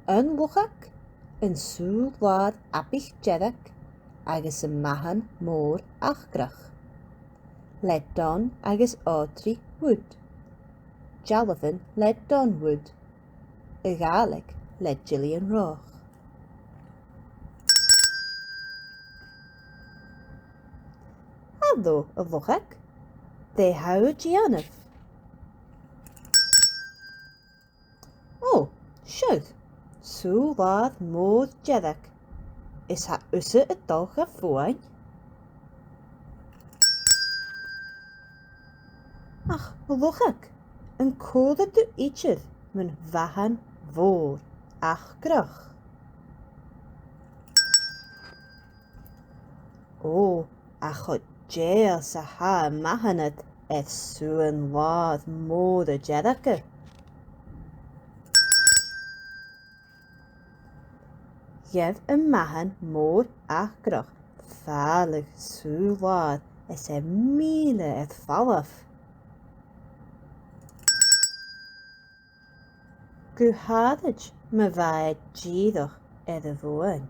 Yn Acrach, yn sŵlwad abich jeddag, agus y Mathan Mòr Acrach. Le don agus audri wood. Jalafin le don wood. Y gaelig le Gillian roch. Addo y Acrach, de hawr gianaf. O, siwg, sŵlwad modd jeddag. Is ha usse y dolch a fwain? Ach, Acrach, yn codd ydw eichydd mewn Mathan Mòr Acrach. O, ach o jail sa ha mahanad edd sŵn wad modd y jeddag. Yef y Mathan Mòr Acrach, falig sŵlwad es e mile edd falaf. Gwhadaj my faed gyddoch edd y fwain.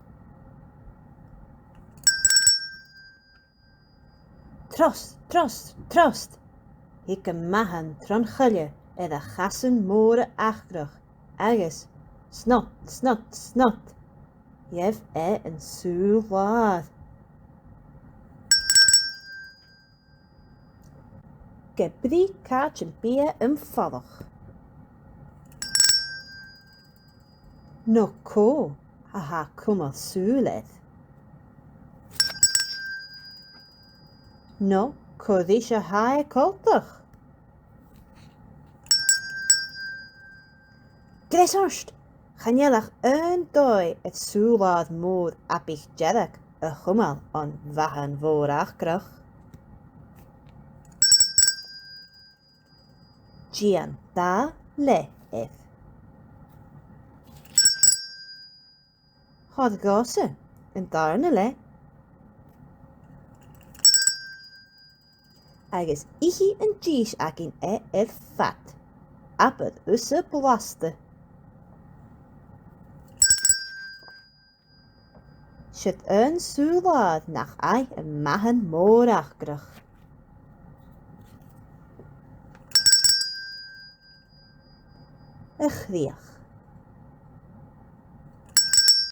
Trost, hic y Mathan tronchylio edd y chasyn Mòr Acrach, agus snot, yef yn sŵlwad. Gebri cach yn bia yn falloch. No co, ha cwmal sŵledd. No, coddis a hae coltach. Gresorst, chanelach yn doi et sŵlwad modd abich jeddag y chwmal on Mathan Mòr Acrach. Gian da le edd. Hod gosa, yn darna le. Agus ichi yn gis ac in edd fat, abad usa blasta. Sydd yn sŵlwad nach ai y Mathan Mòr Acrach. Y chdiach.